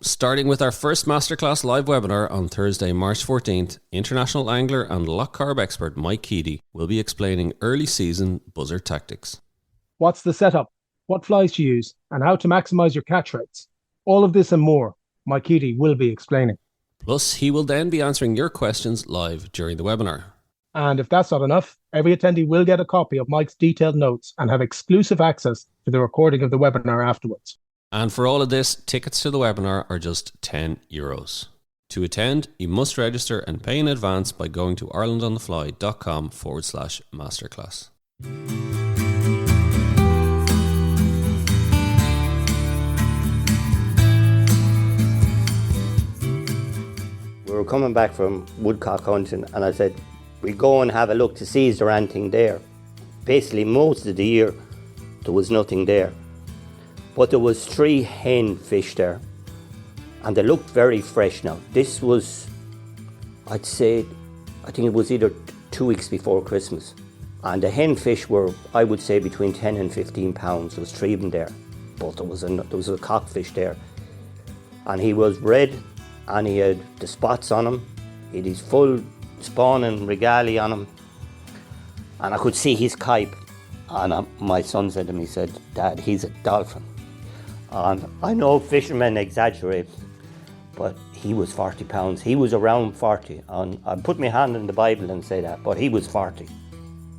Starting with our first Masterclass live webinar on Thursday, March 14th, international angler and Lough Corrib expert Mike Keady will be explaining early season buzzer tactics. What's the setup, what flies to use, and how to maximize your catch rates. All of this and more, Mike Keady will be explaining. Plus, he will then be answering your questions live during the webinar. And if that's not enough, every attendee will get a copy of Mike's detailed notes and have exclusive access to the recording of the webinar afterwards. And for all of this, tickets to the webinar are just €10. To attend, you must register and pay in advance by going to irelandonthefly.com/masterclass. We were coming back from woodcock hunting and I said, we go and have a look to see is there anything there. Basically most of the year there was nothing there. But there was 3 hen fish there and they looked very fresh now. This was, I think it was either 2 weeks before Christmas. And the hen fish were, I would say, between 10 and 15 pounds. There was 3 of them there. But there was a cockfish there. And he was red and he had the spots on him. He had his full spawning regalia on him. And I could see his kype. And my son said to me, he said, Dad, he's a dolphin. And I know fishermen exaggerate, but he was 40 pounds. He was around 40. And I put my hand in the Bible and say that, but he was 40.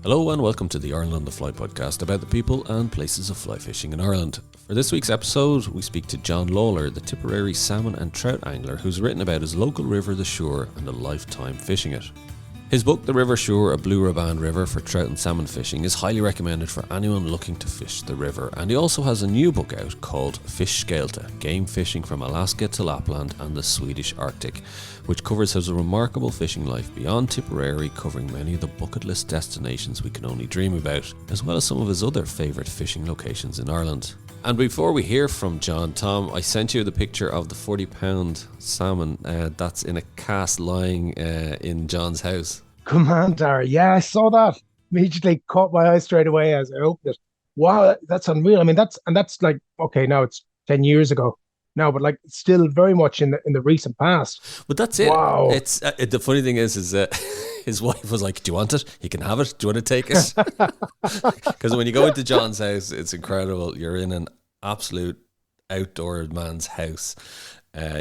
Hello and welcome to the Ireland on the Fly podcast about the people and places of fly fishing in Ireland. For this week's episode, we speak to John Lawler, the Tipperary salmon and trout angler who's written about his local river, the Suir, and a lifetime fishing it. His book, The River Suir, a blue riband river for trout and salmon fishing, is highly recommended for anyone looking to fish the river. And he also has a new book out called Fish Scéalta, Game Fishing from Alaska to Lapland and the Swedish Arctic, which covers his remarkable fishing life beyond Tipperary, covering many of the bucket list destinations we can only dream about, as well as some of his other favourite fishing locations in Ireland. And before we hear from John, Tom, I sent you the picture of the 40-pound salmon that's in a cask lying in John's house. Come on, Daire. Yeah, I saw that. Immediately caught my eye straight away as I opened it. Wow, that's unreal. I mean, that's like, okay, now it's 10 years ago now, but like still very much in the recent past. But that's it. Wow. It's the funny thing is his wife was like, do you want it? You can have it. Do you want to take it? Because when you go into John's house, it's incredible. You're in an absolute outdoor man's house.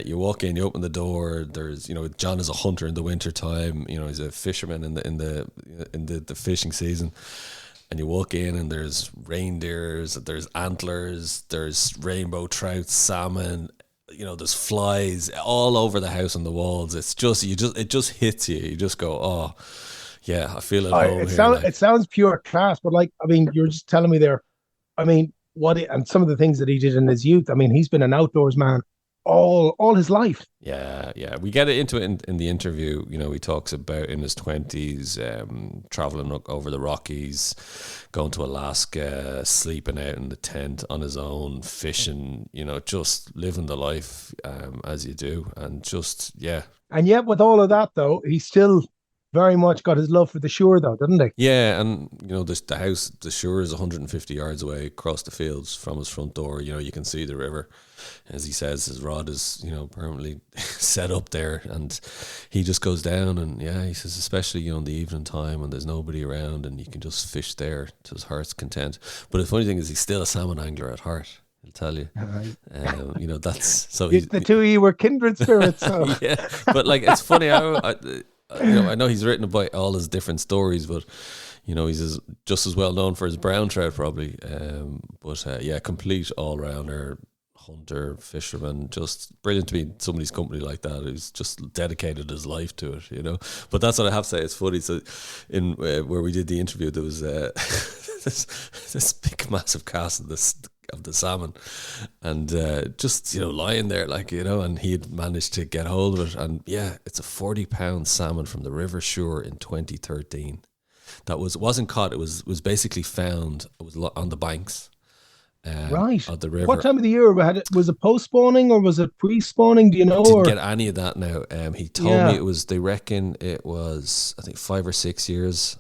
You walk in, you open the door. There's, John is a hunter in the winter time. He's a fisherman in the fishing season. And you walk in, and there's reindeers, there's antlers, there's rainbow trout, salmon. There's flies all over the house on the walls. It's just it just hits you. You just go, oh, yeah, I feel at home here. It sounds pure class, but like, I mean, you're just telling me there. I mean, and some of the things that he did in his youth. I mean, he's been an outdoors man all his life. Yeah. We get into it in the interview. He talks about in his 20s, traveling over the Rockies, going to Alaska, sleeping out in the tent on his own, fishing, just living the life as you do. And just, yeah. And yet with all of that, though, he still very much got his love for the Suir, though, didn't he? Yeah, and the house, the Suir, is 150 yards away across the fields from his front door. You can see the river. As he says, his rod is permanently set up there, and he just goes down. And yeah, he says, especially in the evening time when there's nobody around, and you can just fish there to his heart's content. But the funny thing is, he's still a salmon angler at heart. I'll tell you. That's so. The two of you were kindred spirits. So. Yeah, but like it's funny how. I know he's written about all his different stories, but he's just as well known for his brown trout probably. Complete all-rounder, hunter, fisherman. Just brilliant to be in somebody's company like that who's just dedicated his life to it. But that's what I have to say. It's funny. So in where we did the interview, there was this big massive cast of the salmon, and just lying there and he had managed to get hold of it, and yeah, it's a 40-pound salmon from the River Suir in 2013 that wasn't caught. It was basically found. It was on the banks of the river. What time of the year was it? Post spawning or was it pre spawning? Do you know? Didn't get any of that now. He told me it was. They reckon it was, I think, 5 or 6 years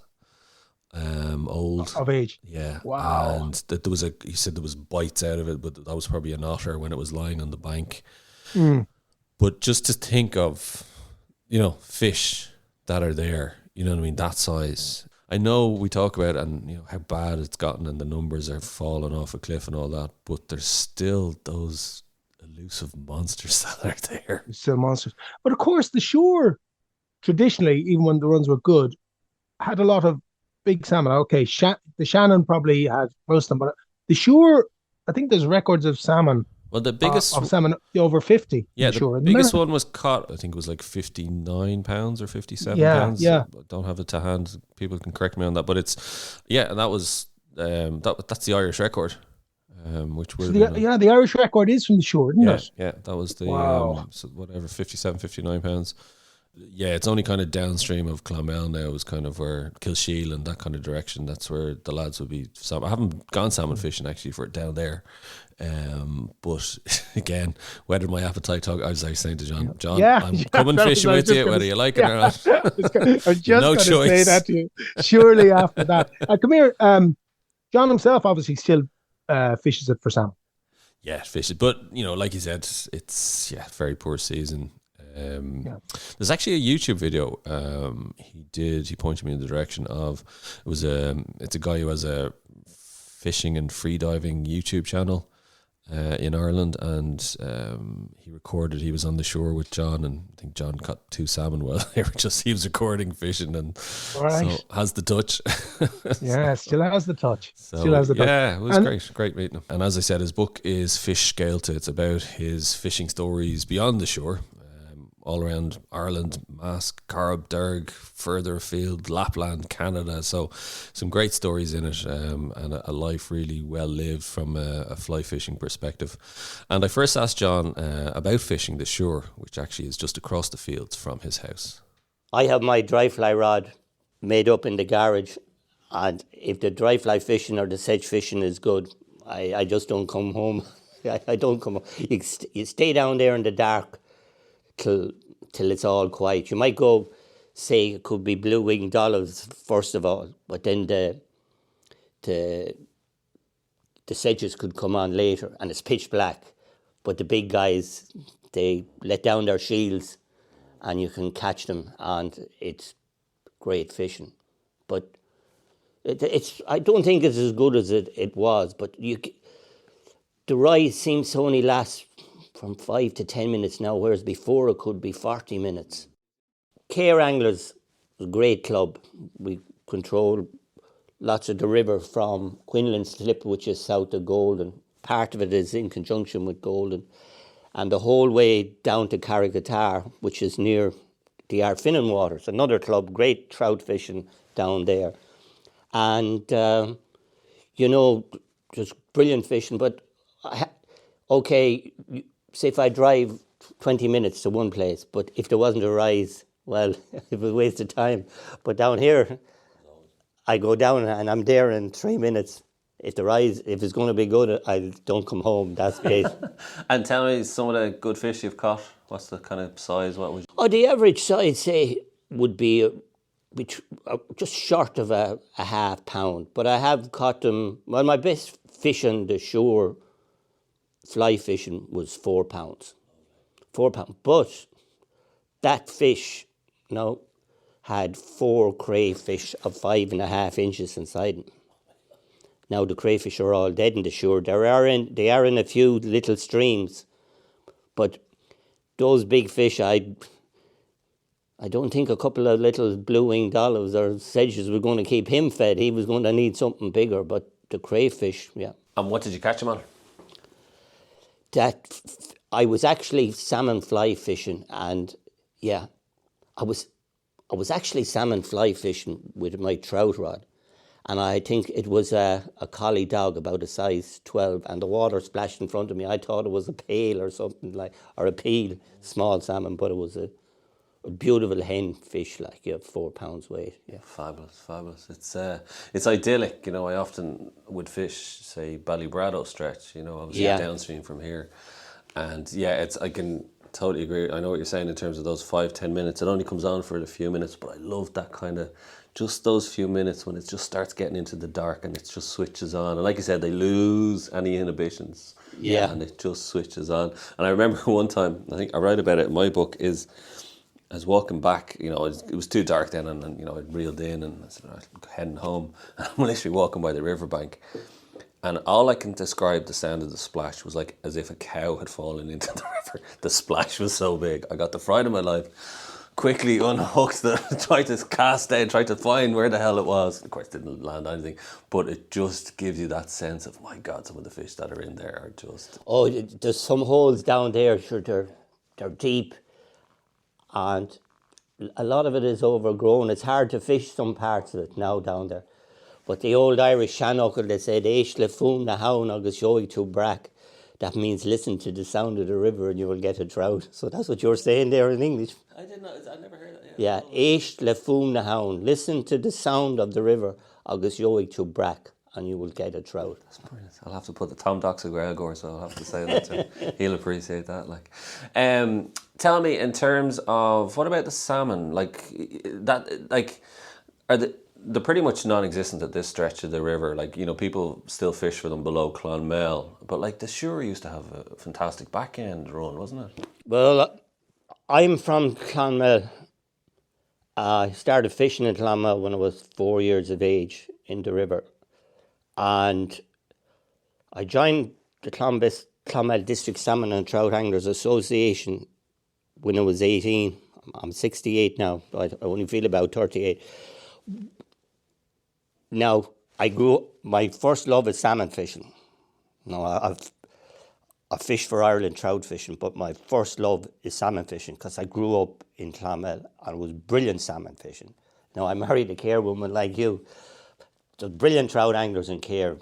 old of age. Yeah. Wow. And that he said there was bites out of it, but that was probably an otter when it was lying on the bank. But just to think of, fish that are there, you know what I mean, that size. I know we talk about and how bad it's gotten and the numbers are falling off a cliff and all that, but there's still those elusive monsters that are there. There's still monsters. But of course, the shore, traditionally, even when the runs were good, had a lot of big salmon. Okay, the Shannon probably had most of them, but the shore, I think there's records of salmon. Well, the biggest of salmon over 50. Yeah, the biggest one was caught. I think it was like 59 pounds or 57 pounds. Yeah. I don't have it to hand. People can correct me on that, but it's and that was that's the Irish record, which would the Irish record is from the shore, isn't it? Yeah, that was the wow. 57, 59 pounds. Yeah, it's only kind of downstream of Clonmel now is kind of where Kilsheal and that kind of direction. That's where the lads would be. I haven't gone salmon fishing actually for down there. But again, whether my appetite talk, I was like saying to John, I'm coming fishing with you, whether you like it or not. I was just no going to choice. say that to you. Surely after that. Come here. John himself obviously still fishes it for salmon. Yeah, fishes. But, like you said, it's very poor season. There's actually a YouTube video he pointed me in the direction of, it's a guy who has a fishing and freediving YouTube channel in Ireland, and he was on the shore with John, and I think John caught 2 salmon while he was recording fishing, and so has the touch. Yeah, still has the touch. Yeah, it was great meeting him. And as I said, his book is Fish Scéalta. It's about his fishing stories beyond the shore, all around Ireland, Lough Corrib, Derg, further afield, Lapland, Canada. So some great stories in it, and a life really well lived from a fly fishing perspective. And I first asked John about fishing the shore, which actually is just across the fields from his house. I have my dry fly rod made up in the garage, and if the dry fly fishing or the sedge fishing is good, I just don't come home. I don't come home. You stay down there in the dark till it's all quiet. You might go, say, it could be blue-winged olives first of all, but then the sedges could come on later, and it's pitch black. But the big guys, they let down their shields, and you can catch them, and it's great fishing. But I don't think it's as good as it was. But the rise seems to only last from 5 to 10 minutes now, whereas before it could be 40 minutes. Care Anglers is a great club. We control lots of the river from Quinlan Slip, which is south of Golden. Part of it is in conjunction with Golden. And the whole way down to Carrigatar, which is near the Arfinnan Waters, another club, great trout fishing down there. And, just brilliant fishing. But, say if I drive 20 minutes to one place, but if there wasn't a rise, well, it was a waste of time. But down here, I go down and I'm there in 3 minutes. If it's going to be good, I don't come home. That's the case. And tell me some of the good fish you've caught. What's the kind of size? What would you? The average size, say, would be just short of a half pound. But I have caught them. Well, my best fish on the shore, fly fishing, was 4 pounds. 4 pounds. But that fish had 4 crayfish of 5.5 inches inside them. Now the crayfish are all dead in the shore. They are in a few little streams, but those big fish, I don't think a couple of little blue-winged olives or sedges were going to keep him fed. He was going to need something bigger. But the crayfish, yeah. And what did you catch him on? I was actually salmon fly fishing, and yeah, I was actually salmon fly fishing with my trout rod. And I think it was a collie dog about a size 12, and the water splashed in front of me. I thought it was a pail or something or a peel, small salmon, but it was a beautiful hen fish, 4 pounds weight. Yeah, fabulous. It's idyllic. I often would fish, say, Ballybrado stretch. Obviously downstream from here, and I can Totally agree. I know what you're saying in terms of those 5-10 minutes. It only comes on for a few minutes, but I love that kind of, just those few minutes when it just starts getting into the dark and it just switches on. And like you said, they lose any inhibitions. Yeah. And it just switches on. And I remember one time, I think I write about it in my book, is I was walking back, you know, it was too dark then, and you know, I'd reeled in and I said, all right, I'm heading home. And I'm literally walking by the riverbank. And all I can describe the sound of the splash was like as if a cow had fallen into the river. The splash was so big. I got the fright of my life. Quickly unhooked tried to cast out, tried to find where the hell it was. Of course, didn't land anything. But it just gives you that sense of, my God, some of the fish that are in there are just... Oh, there's some holes down there, sure, they're deep. And a lot of it is overgrown. It's hard to fish some parts of it now down there. But the old Irish shannockle, they said, Eish le fún na haun agus joig to brack. That means listen to the sound of the river and you will get a trout. So that's what you're saying there in English. I didn't know, I never heard that. Yeah, Eish le fún na haun. Listen to the sound of the river agus joig to brack and you will get a trout. That's brilliant. I'll have to put the Tom Doxa Gregor, so I'll have to say that to him. He'll appreciate that. Like, tell me, in terms of, what about the salmon? Like, that, like, are they're pretty much non-existent at this stretch of the river. Like, you know, people still fish for them below Clonmel, but like the Suir used to have a fantastic back end run, wasn't it? Well, I'm from Clonmel. I started fishing in Clonmel when I was 4 years of age in the river, and I joined the Clonmel District Salmon and Trout Anglers Association when I was 18. I'm 68 now. I only feel about 38. Now, my first love is salmon fishing. Now, I fish for Ireland trout fishing, but my first love is salmon fishing because I grew up in Clonmel and it was brilliant salmon fishing. Now, I married a Care woman like you. There's brilliant trout anglers in Care.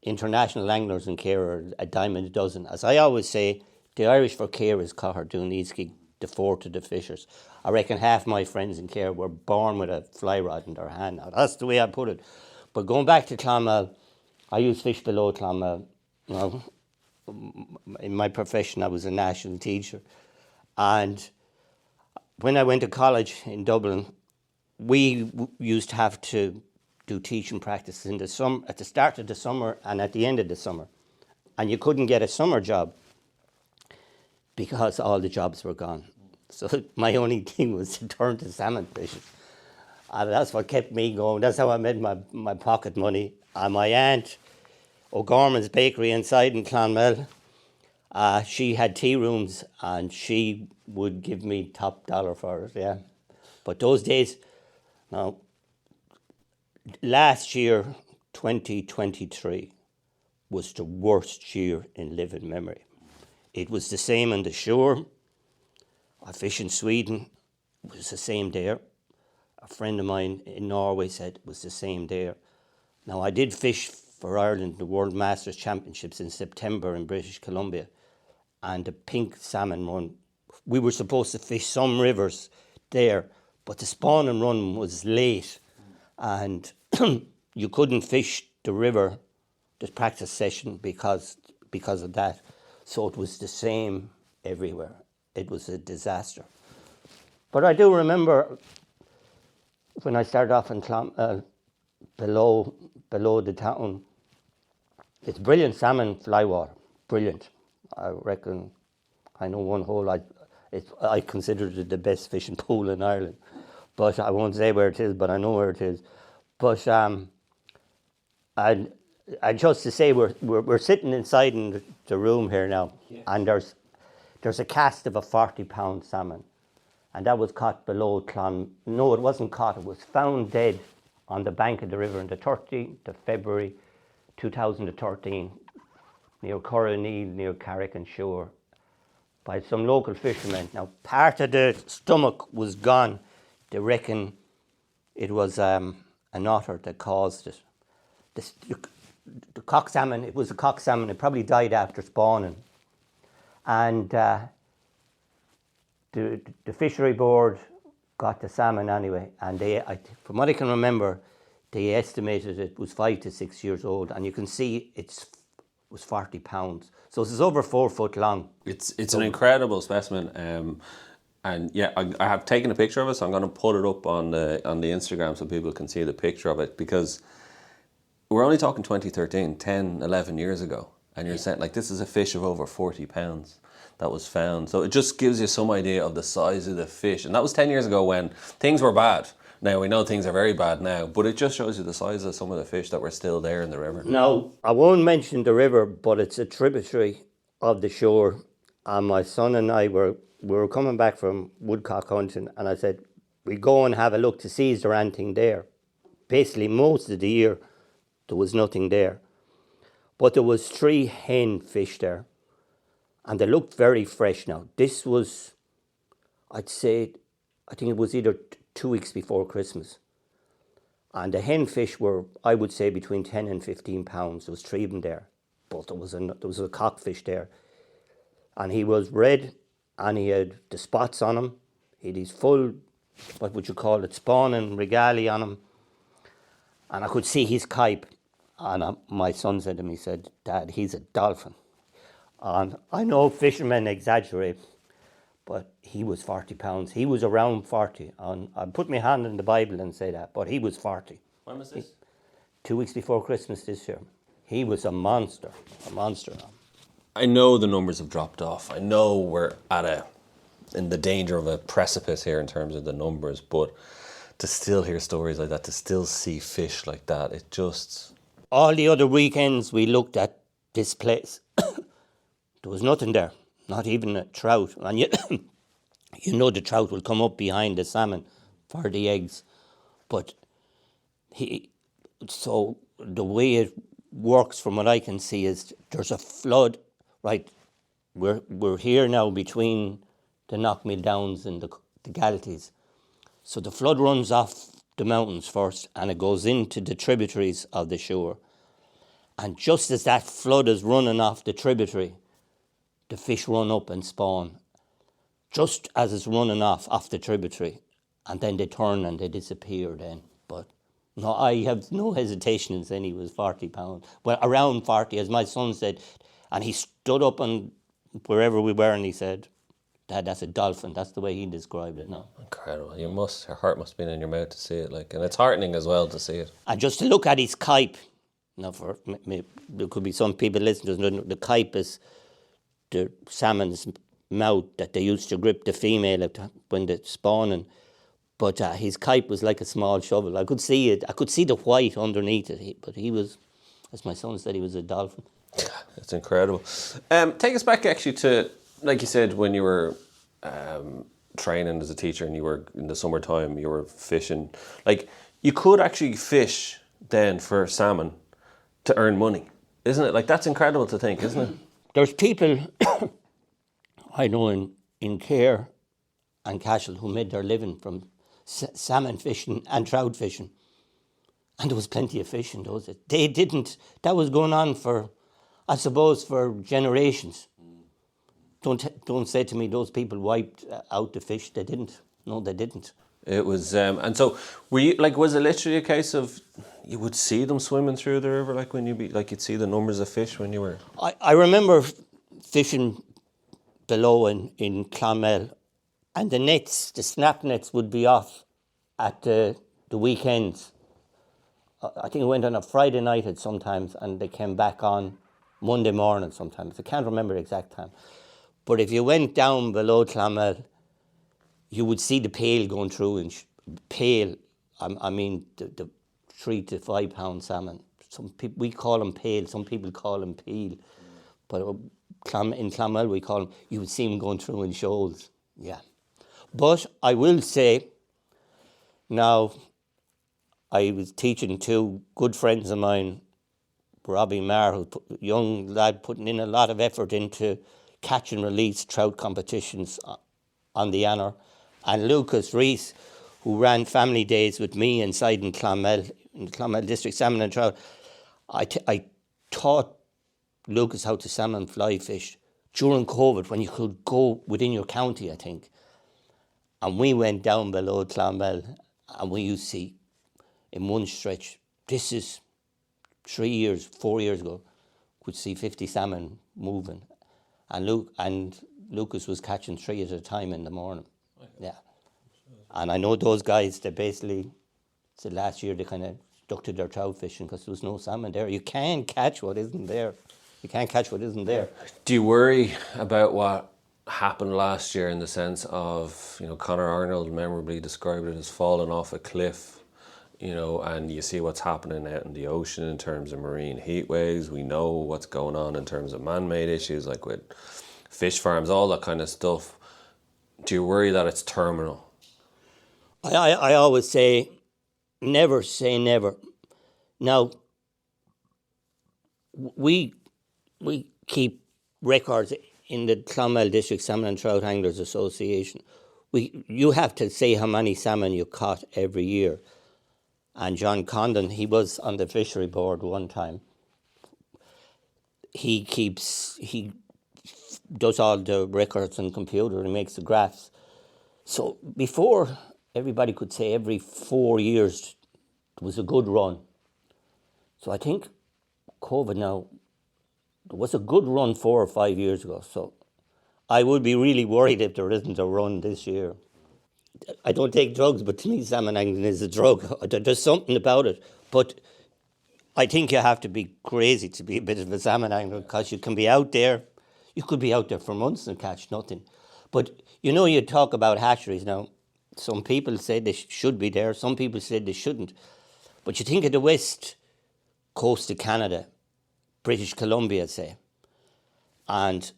International anglers in Care are a dime a dozen. As I always say, the Irish for Care is Cahar Dúníoscaigh, the fort of the fishers. I reckon half my friends in Care were born with a fly rod in their hand. Now, that's the way I put it. But going back to Clonmel, I used to fish below Clonmel. You know, in my profession, I was a national teacher. And when I went to college in Dublin, we used to have to do teaching practices in the summer, at the start of the summer and at the end of the summer. And you couldn't get a summer job because all the jobs were gone. So my only thing was to turn to salmon fishing. And that's what kept me going. That's how I made my pocket money. And my aunt, O'Gorman's Bakery inside in Clonmel, she had tea rooms and she would give me top dollar for it, yeah. But those days, now, last year, 2023, was the worst year in living memory. It was the same on the shore. I fish in Sweden, it was the same there. A friend of mine in Norway said it was the same there. Now, I did fish for Ireland, the World Masters Championships in September in British Columbia, and the pink salmon run. We were supposed to fish some rivers there, but the spawning run was late, and you couldn't fish the river, the practice session, because of that. So it was the same everywhere. It was a disaster. But I do remember when I started off in below the town, it's brilliant salmon fly water, brilliant. I reckon, I know one hole, I consider it the best fishing pool in Ireland. But I won't say where it is, but I know where it is. But I just to say, we're sitting inside in the room here now, yeah. And there's a cast of a 40-pound salmon, and that was caught below No, it wasn't caught. It was found dead on the bank of the river on the 13th of February 2013, near Corrineal, near Carrick and Shore, by some local fishermen. Now, part of the stomach was gone. They reckon it was an otter that caused it. The cock salmon, it was a cock salmon. It probably died after spawning. And the fishery board got the salmon anyway. And from what I can remember, they estimated it was 5 to 6 years old. And you can see it's was 40 pounds. So it's over 4 foot long. It's an incredible specimen. And yeah, I have taken a picture of it, so I'm going to put it up on the Instagram so people can see the picture of it, because we're only talking 2013, 10, 11 years ago. And you're saying, like, this is a fish of over 40 pounds that was found. So it just gives you some idea of the size of the fish. And that was 10 years ago when things were bad. Now, we know things are very bad now, but it just shows you the size of some of the fish that were still there in the river. Now, I won't mention the river, but it's a tributary of the Suir. And my son and I we were coming back from woodcock hunting, and I said, we go and have a look to see is there anything there. Basically, most of the year, there was nothing there. But there was 3 hen fish there, and they looked very fresh now. This was, I think it was either 2 weeks before Christmas. And the hen fish were, I would say, between 10 and 15 pounds. There was 3 of them there, but there was a cockfish there. And he was red, and he had the spots on him. He had his full, what would you call it, spawn and regalia on him. And I could see his kype. And my son said to me, he said, Dad, he's a dolphin. And I know fishermen exaggerate, but he was 40 pounds. He was around 40. And I put my hand in the Bible and say that, but he was 40. When was this? 2 weeks before Christmas this year. He was a monster. I know the numbers have dropped off. I know we're in the danger of a precipice here in terms of the numbers, but to still hear stories like that, to still see fish like that, it just... All the other weekends we looked at this place, there was nothing there, not even a trout. And you know the trout will come up behind the salmon for the eggs. But so the way it works from what I can see is there's a flood, right? We're here now between the Knockmill Downs and the Galties. So the flood runs off the mountains first, and it goes into the tributaries of the Suir. And just as that flood is running off the tributary, the fish run up and spawn. Just as it's running off the tributary, and then they turn and they disappear then. But no, I have no hesitation in saying he was 40 pounds. Well, around 40, as my son said, and he stood up and wherever we were and he said, Dad, that's a dolphin. That's the way he described it. No, incredible. Your heart must have been in your mouth to see it, like, and it's heartening as well to see it. And just to look at his kype. Now, there could be some people listening to the kype is the salmon's mouth that they used to grip the female when they're spawning. But his kype was like a small shovel. I could see it. I could see the white underneath it. But he was, as my son said, he was a dolphin. It's incredible. Take us back actually to, like you said, when you were training as a teacher and you were in the summertime, you were fishing. Like, you could actually fish then for salmon to earn money, isn't it? Like, that's incredible to think, isn't it? There's people I know in Care and Cashel who made their living from salmon fishing and trout fishing. And there was plenty of fish in those. They didn't, that was going on for, I suppose, for generations. Don't say to me those people wiped out the fish. They didn't. No, they didn't. It was, and so were you, like, was it literally a case of you would see them swimming through the river, like when you'd see the numbers of fish when you were? I remember fishing below in Clonmel, and the nets, the snap nets would be off at the weekends. I think it went on a Friday night at sometimes, and they came back on Monday morning sometimes. I can't remember the exact time. But if you went down below Clonmel, you would see the pail going through, and I mean the 3 to 5 pound salmon. Some people, we call them pail, some people call them peel. But in Clonmel we call them, you would see them going through in shoals. Yeah. But I will say, now, I was teaching 2 good friends of mine, Robbie Marr, who's a young lad putting in a lot of effort into catch and release trout competitions on the Anor, and Lucas Rees, who ran family days with me inside in Clonmel District Salmon and Trout. I taught Lucas how to salmon fly fish during COVID, when you could go within your county, I think. And we went down below Clonmel, and we used to see in one stretch, this is 4 years ago, could see 50 salmon moving. And Lucas was catching 3 at a time in the morning. Yeah. And I know those guys, they basically said last year they kind of stuck to their trout fishing because there was no salmon there. You can't catch what isn't there. You can't catch what isn't there. Do you worry about what happened last year in the sense of, Conor Arnold memorably described it as falling off a cliff, and you see what's happening out in the ocean in terms of marine heat waves. We know what's going on in terms of man-made issues like with fish farms, all that kind of stuff. Do you worry that it's terminal? I always say never. Now, we keep records in the Clonmel District Salmon and Trout Anglers Association. You have to say how many salmon you caught every year. And John Condon, he was on the fishery board one time. He does all the records on computer and makes the graphs. So before, everybody could say every 4 years was a good run. So I think COVID now, there was a good run 4 or 5 years ago. So I would be really worried if there isn't a run this year. I don't take drugs, but to me salmon angling is a drug. There's something about it. But I think you have to be crazy to be a bit of a salmon angler because you can be out there. You could be out there for months and catch nothing. But you talk about hatcheries now. Some people say they should be there. Some people say they shouldn't. But you think of the west coast of Canada, British Columbia, say, and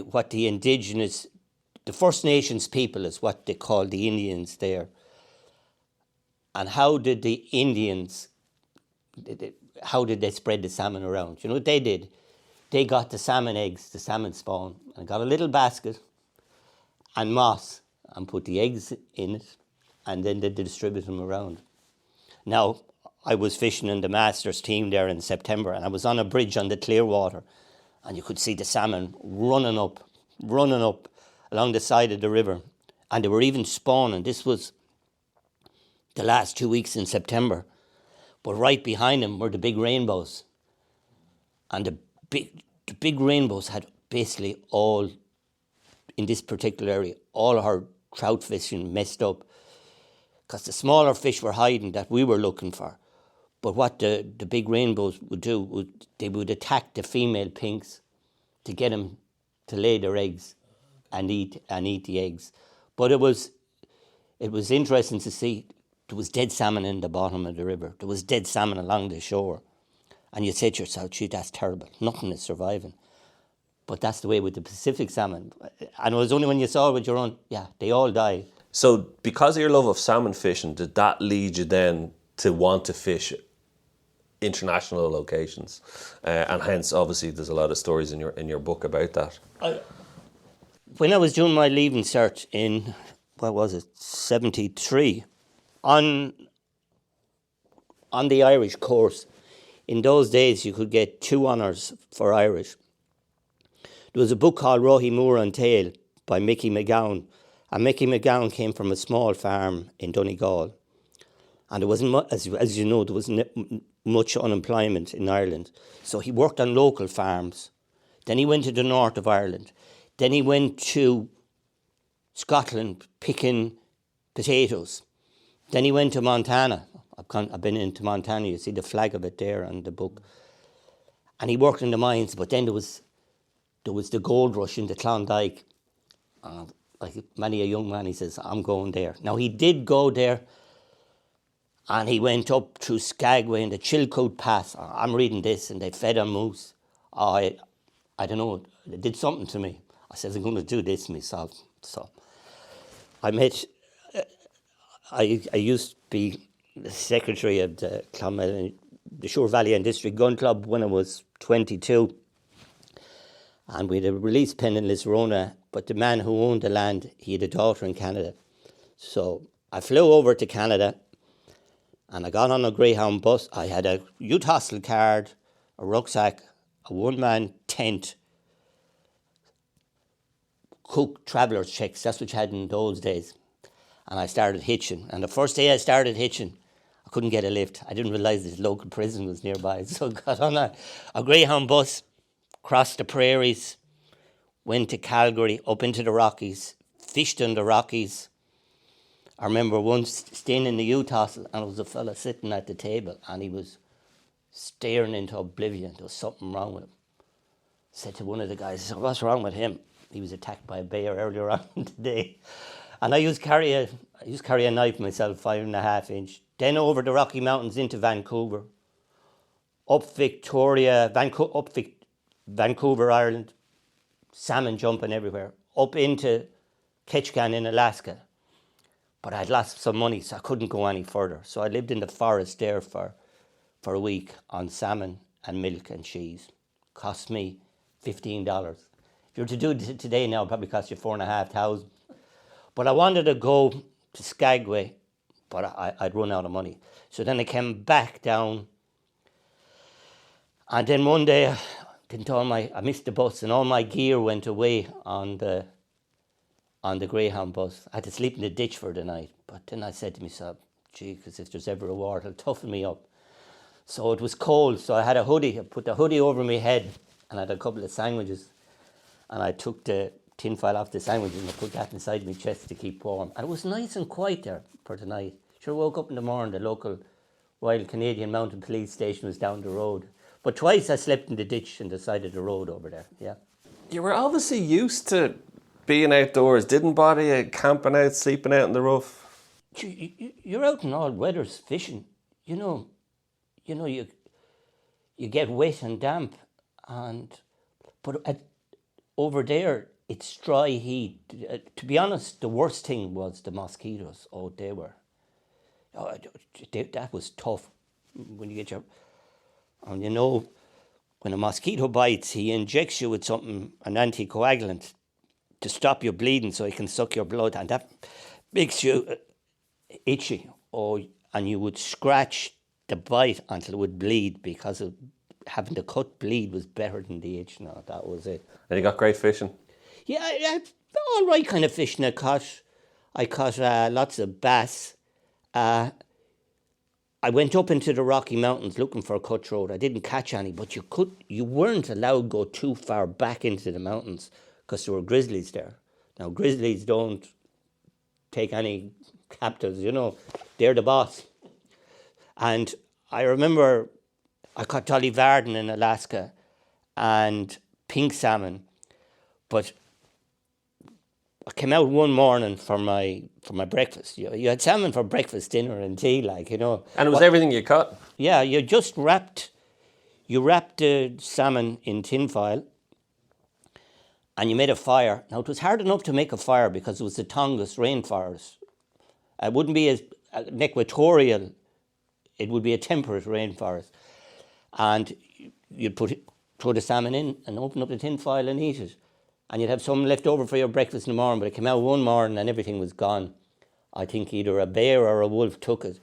what the indigenous, the First Nations people is what they call the Indians there. And how did the Indians, how did they spread the salmon around? You know what they did? They got the salmon eggs, the salmon spawn, and got a little basket and moss and put the eggs in it, and then they distribute them around. Now, I was fishing in the Masters team there in September, and I was on a bridge on the Clearwater, and you could see the salmon running up along the side of the river, and they were even spawning. This was the last 2 weeks in September, but right behind them were the big rainbows, and the big rainbows had basically all, in this particular area, all our trout fishing messed up because the smaller fish were hiding that we were looking for. But what the big rainbows would do, they would attack the female pinks to get them to lay their eggs and eat the eggs. But it was interesting to see there was dead salmon in the bottom of the river. There was dead salmon along the shore. And you say to yourself, gee, that's terrible. Nothing is surviving. But that's the way with the Pacific salmon. And it was only when you saw it with your own, they all die. So because of your love of salmon fishing, did that lead you then to want to fish international locations? And hence, obviously, there's a lot of stories in your book about that. When I was doing my leaving cert in, 73, on the Irish course, in those days you could get 2 honours for Irish. There was a book called Rohi Moore and Tail by Mickey McGowan. And Mickey McGowan came from a small farm in Donegal. And there wasn't, as you know, there wasn't much unemployment in Ireland. So he worked on local farms. Then he went to the north of Ireland. Then he went to Scotland picking potatoes. Then he went to Montana. I've been into Montana. You see the flag of it there on the book. And he worked in the mines. But then there was the gold rush in the Klondike. Like many a young man, he says, I'm going there. Now, he did go there, and he went up through Skagway and the Chilcoot Pass. I'm reading this, and they fed on moose. I don't know, it did something to me. I said, I'm going to do this myself. So I met, I used to be the secretary of the Clonmel, the Shore Valley and District Gun Club when I was 22. And we had a release pen in Lisrona, but the man who owned the land, he had a daughter in Canada. So I flew over to Canada, and I got on a Greyhound bus. I had a youth hostel card, a rucksack, a one-man tent, cook traveller's checks. That's what you had in those days. And I started hitching. And the first day I started hitching, I couldn't get a lift. I didn't realise this local prison was nearby. So I got on a Greyhound bus, crossed the prairies, went to Calgary, up into the Rockies, fished in the Rockies. I remember once staying in the youth hostel, and there was a fella sitting at the table, and he was staring into oblivion. There was something wrong with him. I said to one of the guys, I said, what's wrong with him? He was attacked by a bear earlier on today. And I used to carry a knife myself, 5.5 inch. Then over the Rocky Mountains into Vancouver, up Victoria, Vancouver, Ireland, salmon jumping everywhere, up into Ketchikan in Alaska. But I'd lost some money, so I couldn't go any further. So I lived in the forest there for a week on salmon and milk and cheese. Cost me $15. If you were to do it today now, it probably cost you $4,500. But I wanted to go to Skagway, but I'd run out of money. So then I came back down, and then one day I missed the bus, and all my gear went away on the Greyhound bus. I had to sleep in the ditch for the night. But then I said to myself, gee, because if there's ever a war, it'll toughen me up. So it was cold, so I had a hoodie. I put the hoodie over my head, and I had a couple of sandwiches. And I took the tin foil off the sandwiches and I put that inside my chest to keep warm. And it was nice and quiet there for the night. Sure, woke up in the morning, the local Royal Canadian Mounted Police station was down the road. But twice I slept in the ditch on the side of the road over there, yeah. You were obviously used to being outdoors. Didn't bother you camping out, sleeping out in the rough? You're out in all weathers fishing. You get wet and damp. But over there, it's dry heat. To be honest, the worst thing was the mosquitoes. That was tough when you get when a mosquito bites, he injects you with something, an anticoagulant, to stop your bleeding so he can suck your blood, and that makes you itchy. And you would scratch the bite until it would bleed, because of having the cut bleed was better than the itch. No, that was it. And you got great fishing? Yeah, all right kind of fishing I caught. I caught lots of bass. I went up into the Rocky Mountains looking for a cutthroat. I didn't catch any, but you weren't allowed to go too far back into the mountains because there were grizzlies there. Now, grizzlies don't take any captives, they're the boss. And I remember I caught Dolly Varden in Alaska and pink salmon, but I came out one morning for my breakfast. You had salmon for breakfast, dinner, and tea, And it was everything you caught? Yeah, you wrapped the salmon in tin foil, and you made a fire. Now, it was hard enough to make a fire because it was the Tongass rainforest. It wouldn't be an equatorial, it would be a temperate rainforest. And you'd throw the salmon in and open up the tin foil and eat it. And you'd have some left over for your breakfast in the morning, but it came out one morning and everything was gone. I think either a bear or a wolf took it.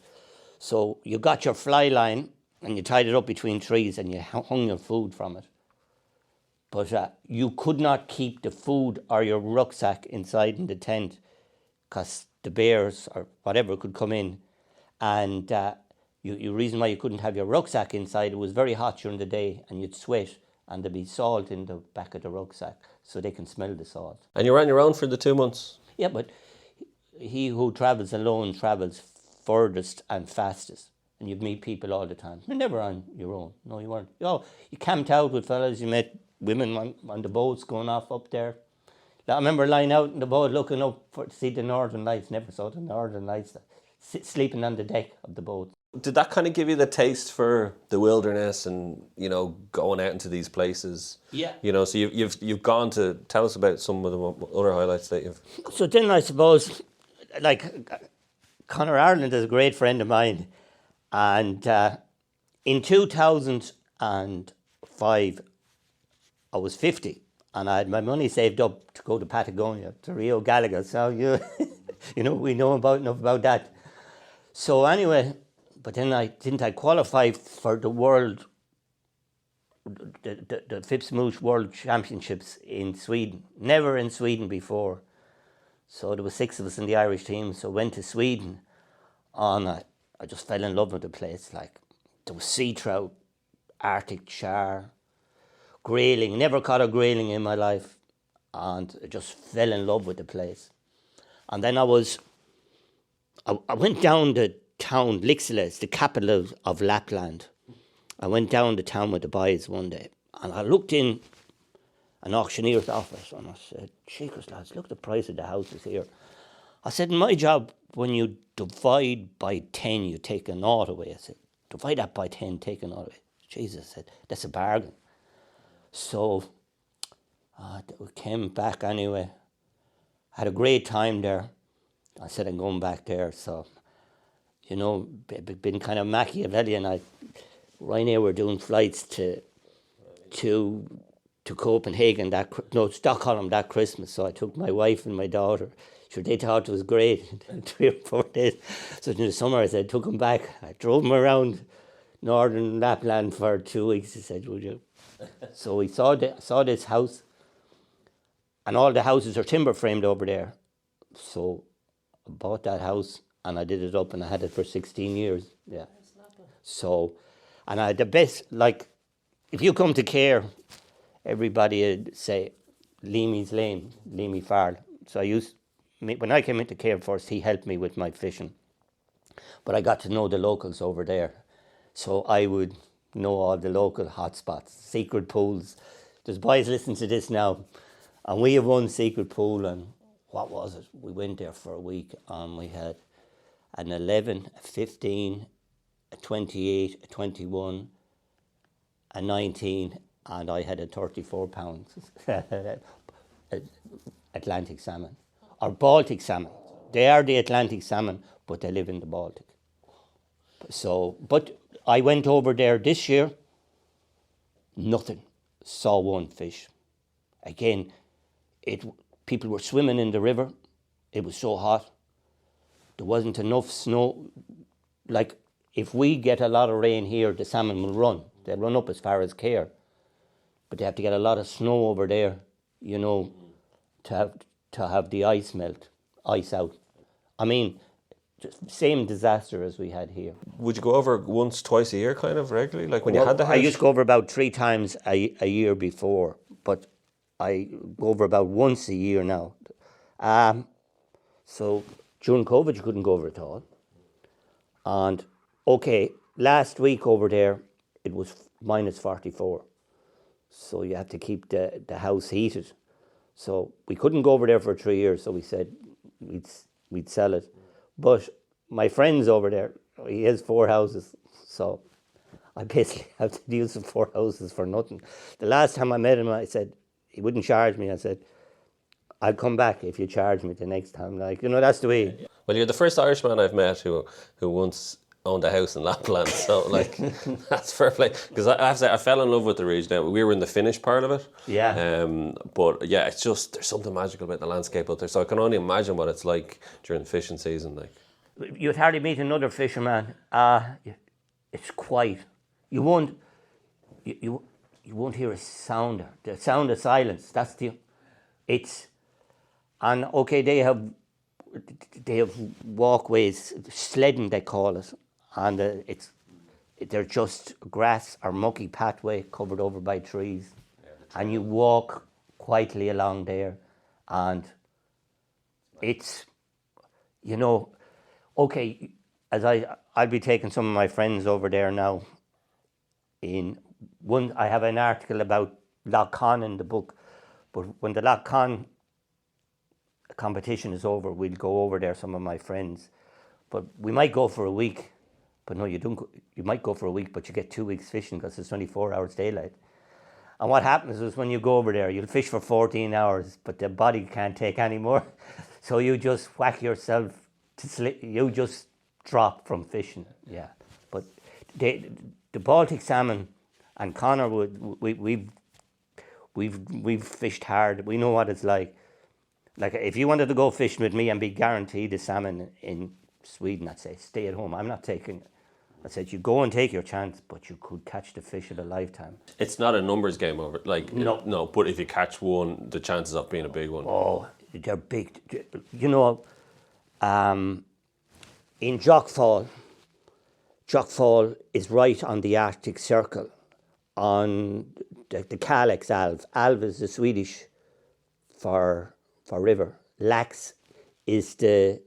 So you got your fly line and you tied it up between trees and you hung your food from it. But you could not keep the food or your rucksack inside in the tent because the bears or whatever could come in. And the reason why you couldn't have your rucksack inside, it was very hot during the day and you'd sweat and there'd be salt in the back of the rucksack so they can smell the salt. And you were on your own for the 2 months? Yeah, but he who travels alone travels furthest and fastest. And you'd meet people all the time. You're never on your own. No, you weren't. You camped out with fellas, you met women on the boats going off up there. I remember lying out in the boat looking up to see the Northern Lights. Never saw the Northern Lights. Sleeping on the deck of the boat. Did that kind of give you the taste for the wilderness and, going out into these places? Yeah. So you've gone to, tell us about some of the other highlights that you've... So then I suppose, Conor Ireland is a great friend of mine. And in 2005, I was 50 and I had my money saved up to go to Patagonia, to Rio Gallagher. So, we know enough about that. So anyway... But then I qualify for the world, the Fipsmoosh World Championships in Sweden. Never in Sweden before. So there were 6 of us in the Irish team. So went to Sweden on a I just fell in love with the place. Like, there was sea trout, Arctic char, grayling. Never caught a grayling in my life, and I just fell in love with the place. And then I went down the town, Licksele, it's the capital of Lapland. I went down the town with the boys one day, and I looked in an auctioneer's office, and I said, "Cheekers, lads, look at the price of the houses here." I said, "In my job, when you divide by 10, you take a naught away." I said, "Divide that by 10, take a naught away." Jesus said, "That's a bargain." So we came back anyway. Had a great time there. I said, I'm going back there. So, you know, been kind of Machiavellian. Ryanair were doing flights to Copenhagen, Stockholm that Christmas. So I took my wife and my daughter. Sure, they thought it was great. 3 or 4 days. So in the summer, I said, took them back. I drove them around northern Lapland for 2 weeks. I said, would you? So we saw this house, and all the houses are timber framed over there. So I bought that house, and I did it up, and I had it for 16 years. Yeah. So, and I had the best, like, if you come to Care, everybody would say, Leamy's Lane, Leamy Farl. So when I came into Care first, he helped me with my fishing. But I got to know the locals over there. So I would know all the local hotspots, secret pools. There's boys listening to this now. And we have one secret pool, and what was it? We went there for a week, and we had an 11, a 15, a 28, a 21, a 19, and I had a 34 pounds Atlantic salmon, or Baltic salmon. They are the Atlantic salmon, but they live in the Baltic. So, but I went over there this year, nothing. Saw one fish. Again, people were swimming in the river. It was so hot. There wasn't enough snow. Like, if we get a lot of rain here, the salmon will run. They'll run up as far as Care. But they have to get a lot of snow over there, you know, to have the ice out. I mean, same disaster as we had here. Would you go over once, twice a year, kind of regularly, like when you had the house? I used to go over about 3 times a year before, but I go over about once a year now. So during COVID, you couldn't go over at all. And okay, last week over there, it was minus 44. So you have to keep the house heated. So we couldn't go over there for 3 years. So we said we'd sell it. But my friend's over there, he has 4 houses. So I basically have to use the 4 houses for nothing. The last time I met him, I said, he wouldn't charge me. I said, I'll come back if you charge me the next time. Like, you know, that's the way. Well, you're the first Irishman I've met who once owned a house in Lapland. So, like, that's fair play. Because I have to say, I fell in love with the region. Now, we were in the Finnish part of it. Yeah. But, yeah, it's just, there's something magical about the landscape out there. So I can only imagine what it's like during the fishing season. Like, you'd hardly meet another fisherman. It's quiet. You won't hear a sounder. The sound of silence. And okay, they have walkways, sledding they call it, and they're just grass or mucky pathway covered over by trees, and you walk quietly along there, and it's, you know, okay, as I'll be taking some of my friends over there now. I have an article about Lough Corrib in the book, but when the Lough Corrib competition is over, we'll go over there, some of my friends. But we might go for a week. But no, you don't. You might go for a week, but you get 2 weeks fishing because it's 24 hours daylight. And what happens is when you go over there, you'll fish for 14 hours, but the body can't take any more. So you just whack yourself to sleep. You just drop from fishing. Yeah. But the Baltic salmon and Connor, we've fished hard. We know what it's like. Like, if you wanted to go fishing with me and be guaranteed the salmon in Sweden, I'd say stay at home. I'm not taking it. I said, you go and take your chance, but you could catch the fish of a lifetime. it's not a numbers game over. Like, No. no, but if you catch one, the chances of being a big one. Oh, they're big. You know, in Jock Fall, Jockfall is right on the Arctic Circle, on the Calyx Alv. Alv is the Swedish for river. Lax is the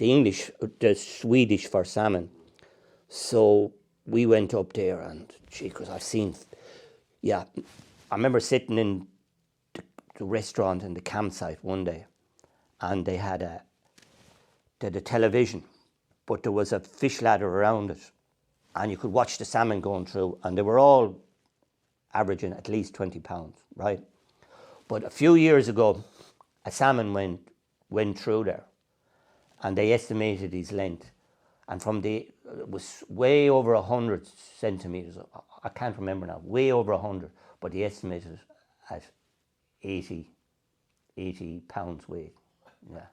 English, the Swedish for salmon. So we went up there, and because I've seen, I remember sitting in the restaurant in the campsite one day, and they had a television, but there was a fish ladder around it, and you could watch the salmon going through, and they were all averaging at least 20 pounds, right? But a few years ago, a salmon went through there, and they estimated his length, and it was way over 100 centimetres. I can't remember now, way over 100, but they estimated at 80 pounds weight. Yeah.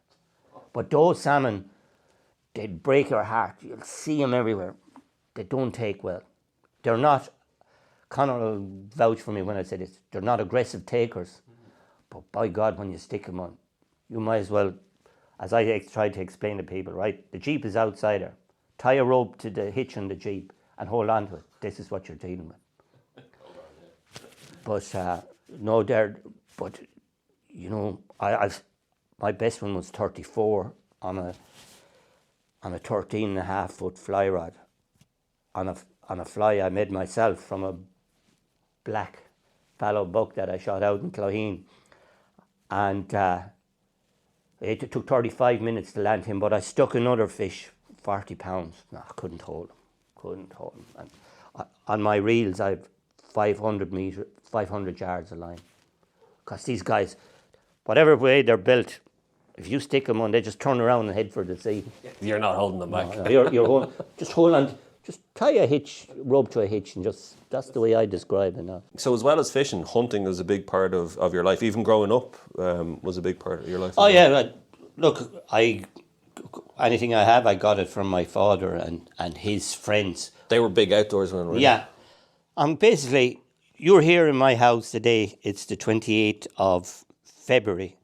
But those salmon, they'd break your heart. You'll see them everywhere. They don't take well. They're not, Conor will vouch for me when I say this, they're not aggressive takers. But by God, when you stick them on, you might as well, as I tried to explain to people, right? The Jeep is outside there. Tie a rope to the hitch on the Jeep and hold on to it. This is what you're dealing with. But no, but you know, my best one was 34 on a 13.5 foot fly rod on a fly I made myself from a black fallow buck that I shot out in Cloheen, and it took 35 minutes to land him, but I stuck another fish 40 pounds. No, I couldn't hold him. And on my reels I've 500 yards of line, because these guys, whatever way they're built, if you stick them on, they just turn around and head for the sea. You're not holding them back. No, you're holding, just hold on, just tie a rope to a hitch, and just, that's the way I describe it now. So as well as fishing, hunting was a big part of your life. Even growing up was a big part of your life. Oh yeah, look, anything I have, I got it from my father and his friends. They were big outdoorsmen, right? Yeah. Basically, you're here in my house today. It's the 28th of February.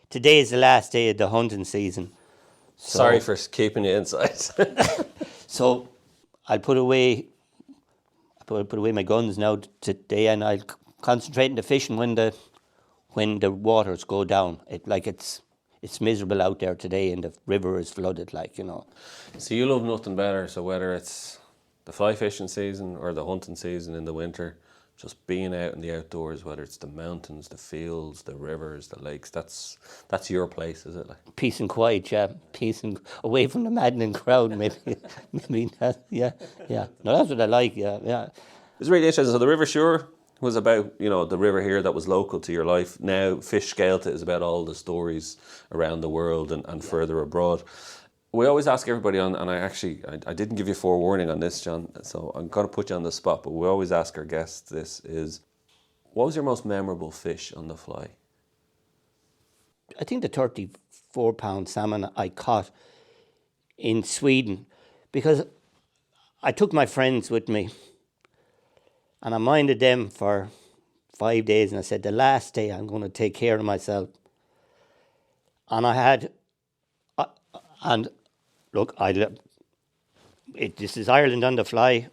Today is the last day of the hunting season. So, sorry for keeping you inside. So I'll put away my guns now today, and I'll concentrate on the fishing when the waters go down. It's miserable out there today, and the river is flooded, you know. So you love nothing better. So whether it's the fly fishing season or the hunting season in the winter, just being out in the outdoors, whether it's the mountains, the fields, the rivers, the lakes, that's your place, is it? Peace and quiet, yeah. Peace and away from the maddening crowd, maybe. Maybe that, yeah. No, that's what I like, yeah. It's really interesting. So the River Suir was about, the river here that was local to your life. Now Fish Scéalta is about all the stories around the world and further abroad. We always ask everybody on, and I didn't give you forewarning on this, John, so I'm going to put you on the spot, but we always ask our guests this is, what was your most memorable fish on the fly? I think the 34-pound salmon I caught in Sweden, because I took my friends with me and I minded them for 5 days, and I said, the last day I'm going to take care of myself. And I had... And look, this is Ireland on the fly.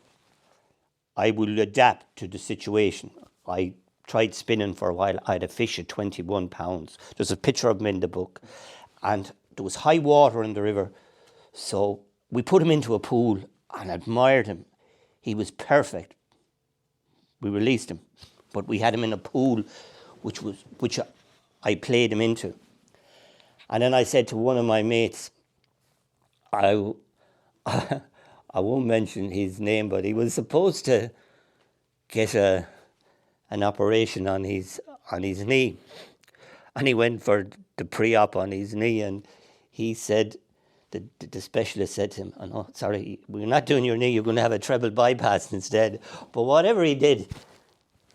I will adapt to the situation. I tried spinning for a while. I had a fish at 21 pounds. There's a picture of him in the book. And there was high water in the river. So we put him into a pool and admired him. He was perfect. We released him. But we had him in a pool which I played him into. And then I said to one of my mates, I won't mention his name, but he was supposed to get an operation on his knee, and he went for the pre-op on his knee, and he said, the specialist said to him, "Oh no, sorry, we're not doing your knee. You're going to have a treble bypass instead." But whatever he did,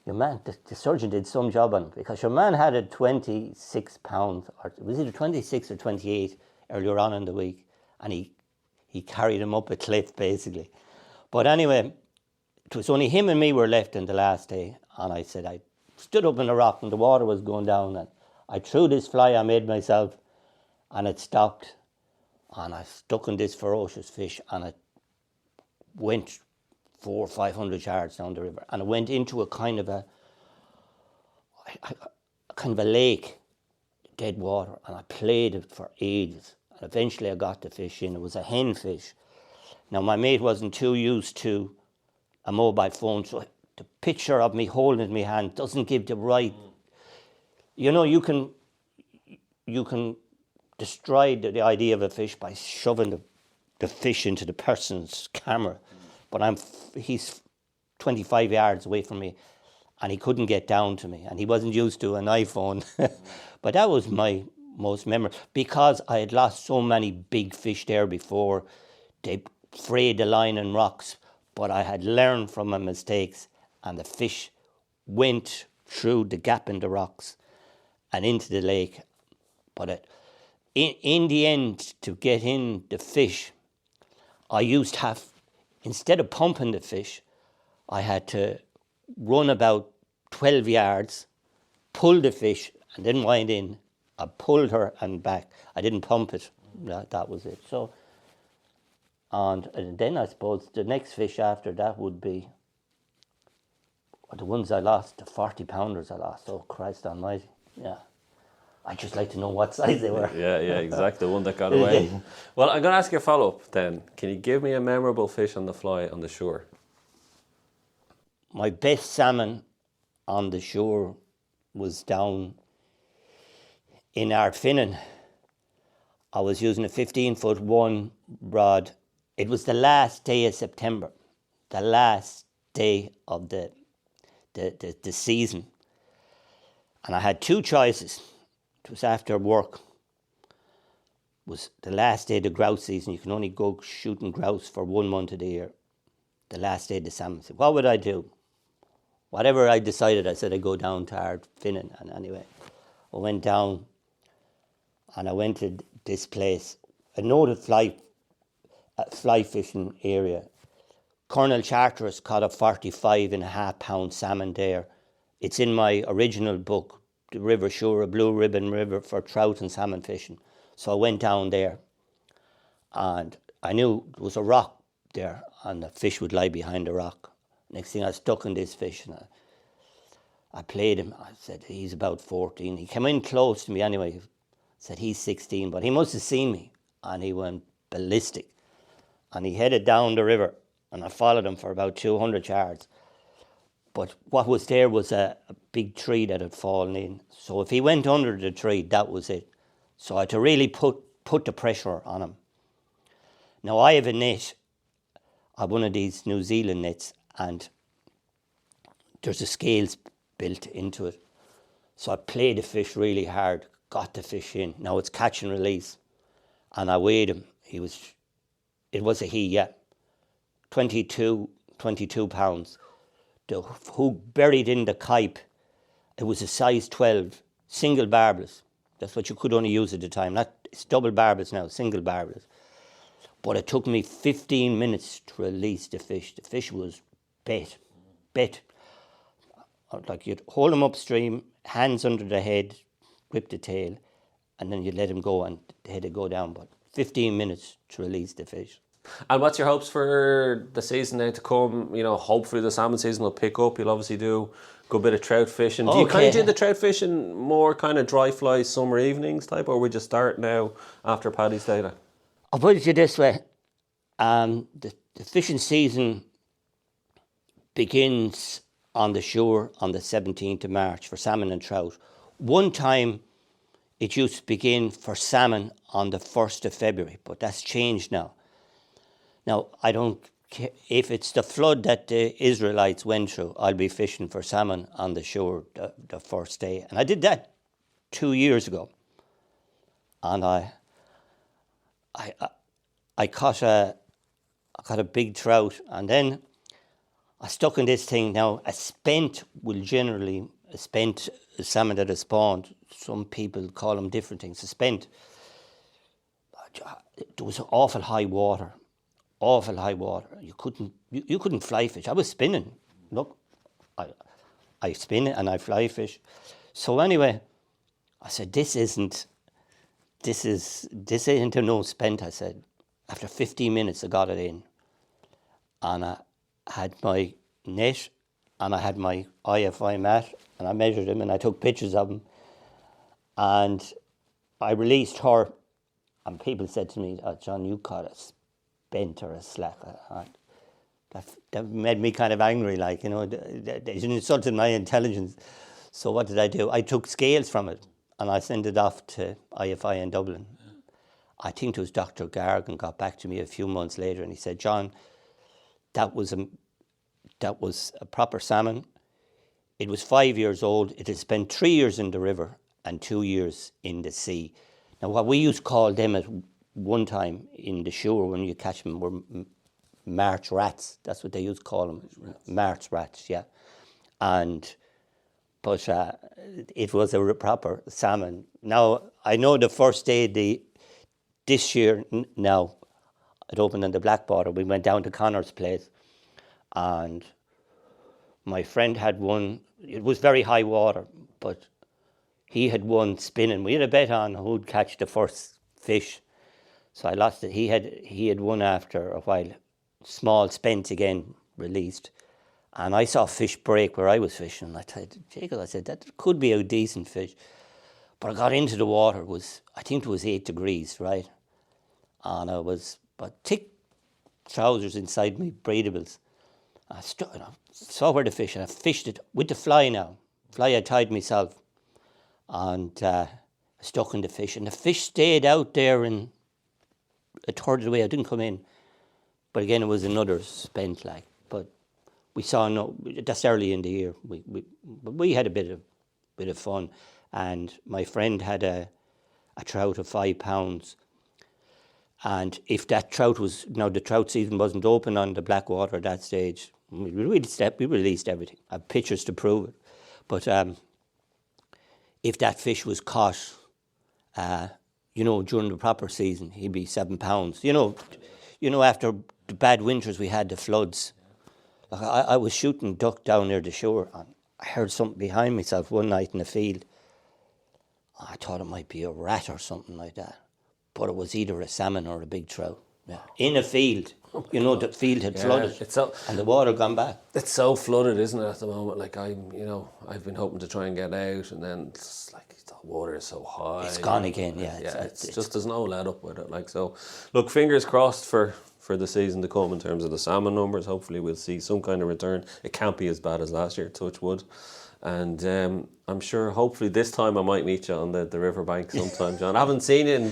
your man, the surgeon did some job on him, because your man had a 26 pound, or it was either 26 or 28 earlier on in the week. And he carried him up a cliff, basically. But anyway, it was only him and me were left on the last day. And I said, I stood up on the rock and the water was going down. And I threw this fly I made myself, and it stopped and I stuck in this ferocious fish, and it went 400 or 500 yards down the river, and it went into a kind of a lake, dead water, and I played it for ages, and eventually I got the fish in. It was a hen fish. Now my mate wasn't too used to a mobile phone, so the picture of me holding it in my hand doesn't give the right. You know, you can destroy the idea of a fish by shoving the fish into the person's camera, but he's 25 yards away from me, and he couldn't get down to me, and he wasn't used to an iPhone. But that was my most memorable, because I had lost so many big fish there before. They frayed the line and rocks, but I had learned from my mistakes, and the fish went through the gap in the rocks and into the lake. But in the end, to get in the fish, I used to have, instead of pumping the fish, I had to run about 12 yards, pull the fish, and then wind in. I pulled her and back. I didn't pump it. That was it. So, and then I suppose the next fish after that would be the ones I lost, the 40-pounders I lost. Oh, Christ almighty. Yeah. I'd just like to know what size they were. Yeah, exactly. The one that got away. Well, I'm going to ask you a follow-up then. Can you give me a memorable fish on the fly on the shore? My best salmon on the shore was down in Ardfinnan. I was using a 15-foot 1 rod. It was the last day of September, the last day of the season. And I had two choices. It was after work. It was the last day of the grouse season. You can only go shooting grouse for 1 month of the year. The last day of the salmon season. What would I do? Whatever I decided, I said I'd go down to Ardfinnan. And anyway, I went down and I went to this place, a noted fly fishing area. Colonel Charteris caught a 45.5-pound salmon there. It's in my original book, the River Suir, a blue ribbon river for trout and salmon fishing. So I went down there, and I knew there was a rock there, and the fish would lie behind the rock. Next thing I stuck in this fish, and I played him. I said, he's about 14. He came in close to me anyway. He said, he's 16, but he must have seen me, and he went ballistic. And he headed down the river, and I followed him for about 200 yards. But what was there was a big tree that had fallen in. So if he went under the tree, that was it. So I had to really put the pressure on him. Now I have a net. I have one of these New Zealand nets, and there's a scales built into it. So I played the fish really hard, got the fish in. Now it's catch and release. And I weighed him. It was a he, yeah. 22 pounds. The hook buried in the kype, it was a size 12, single barbless. That's what you could only use at the time. It's double barbless now, single barbless. But it took me 15 minutes to release the fish. The fish was bet. Like you'd hold him upstream, hands under the head, grip the tail, and then you'd let him go and the head would go down. But 15 minutes to release the fish. And what's your hopes for the season now to come? You know, hopefully the salmon season will pick up. You'll obviously do a good bit of trout fishing. Do you kind of do the trout fishing more kind of dry fly summer evenings type, or would you start now after Paddy's Day? I'll put it to you this way. The fishing season begins on the shore on the 17th of March for salmon and trout. One time it used to begin for salmon on the 1st of February, but that's changed now. Now, I don't care if it's the flood that the Israelites went through. I'll be fishing for salmon on the shore the first day. And I did that 2 years ago. And I caught a big trout, and then I stuck in this thing. Now, a spent salmon that is spawned, some people call them different things. A spent, there was awful high water. You couldn't fly fish. I was spinning. Look, I spin it and I fly fish. So anyway, I said, this isn't this ain't no spent, I said. After 15 minutes, I got it in. And I had my net and I had my IFI mat and I measured him and I took pictures of him. And I released her. And people said to me, "Oh, John, you caught a spent or a slack." That made me kind of angry, like, they insulted my intelligence. So what did I do? I took scales from it and I sent it off to IFI in Dublin. I think it was Dr. Gargan got back to me a few months later and he said, "John, that was a proper salmon. It was 5 years old. It had spent 3 years in the river and 2 years in the sea." Now, what we used to call them at one time in the shore when you catch them were March rats. That's what they used to call them. March rats, yeah. But it was a proper salmon. Now, I know the first day this year now, it opened on the Blackwater. We went down to Connor's place and my friend had one. It was very high water, but he had one spinning. We had a bet on who'd catch the first fish. So I lost it. He had one after a while. Small spent again, released. And I saw fish break where I was fishing. And I said, "Jacob," I said, "that could be a decent fish." But I got into the water. I think it was 8 degrees, right? And I was but thick trousers inside my breathables. I saw where the fish, and I fished it with the fly now. Fly I tied myself. And I stuck in the fish. And the fish stayed out there and a third of the way. I didn't come in. But again, it was another spent, like. But we saw that's early in the year. We had a bit of fun. And my friend had a trout of 5 pounds. And if that trout the trout season wasn't open on the Blackwater at that stage, we released everything. I have pictures to prove it. But if that fish was caught, during the proper season, he'd be 7 pounds. After the bad winters we had, the floods. Like I was shooting duck down near the shore, and I heard something behind myself one night in the field. I thought it might be a rat or something like that, but it was either a salmon or a big trout. Yeah. In a field. The field had flooded and the water gone back. It's so flooded, isn't it, at the moment? Like I've been hoping to try and get out, and then it's like the water is so high. It's gone again, yeah. It's just there's no let up with it. Like, so, look, fingers crossed for the season to come in terms of the salmon numbers. Hopefully we'll see some kind of return. It can't be as bad as last year, touch wood. And I'm sure hopefully this time I might meet you on the riverbank sometime, John. I haven't seen you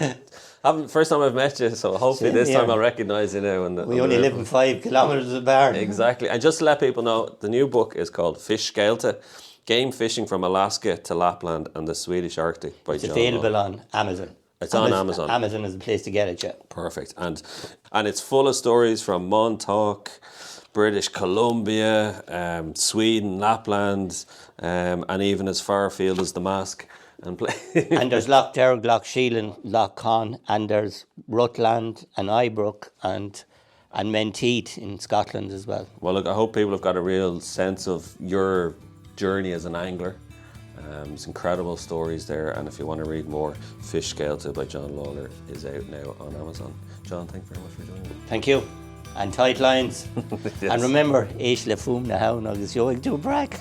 first time I've met you, so hopefully this time I'll recognise you now. We only live in 5 kilometres of Barn. Exactly. And just to let people know, the new book is called Scéalta, Game Fishing from Alaska to Lapland and the Swedish Arctic by John Lawler. It's available on Amazon. It's on Amazon. Amazon is the place to get it, yeah. Perfect. And it's full of stories from Montauk, British Columbia, Sweden, Lapland, and even as far afield as the Mask. And there's Lough Derg, Lough Sheelan, Lough Conn, and there's Rutland and Ibrook and Menteith in Scotland as well. Well, look, I hope people have got a real sense of your journey as an angler. There's incredible stories there, and if you want to read more, Scéalta by John Lawler is out now on Amazon. John, thank you very much for joining me. Thank you. And tight lines. Yes. And remember, Éis le fum na haun agus yoig do brag.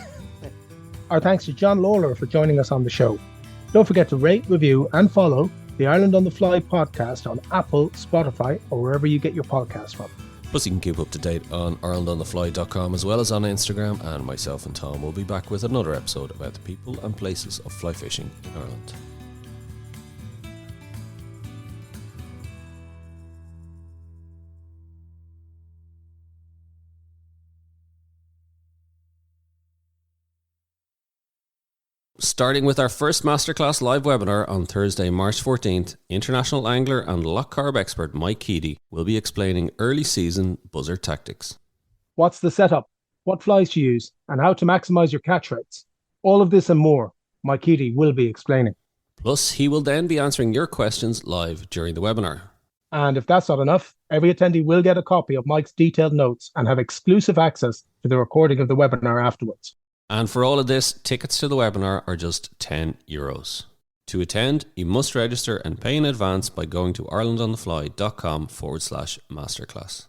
Our thanks to John Lawler for joining us on the show. Don't forget to rate, review and follow the Ireland on the Fly podcast on Apple, Spotify or wherever you get your podcasts from. Plus you can keep up to date on IrelandOnTheFly.com as well as on Instagram, and myself and Tom will be back with another episode about the people and places of fly fishing in Ireland. Starting with our first Masterclass live webinar on Thursday, March 14th, international angler and Lough Corrib expert Mike Keady will be explaining early season buzzer tactics. What's the setup, what flies to use, and how to maximise your catch rates. All of this and more, Mike Keady will be explaining. Plus, he will then be answering your questions live during the webinar. And if that's not enough, every attendee will get a copy of Mike's detailed notes and have exclusive access to the recording of the webinar afterwards. And for all of this, tickets to the webinar are just €10. To attend, you must register and pay in advance by going to irelandonthefly.com/masterclass.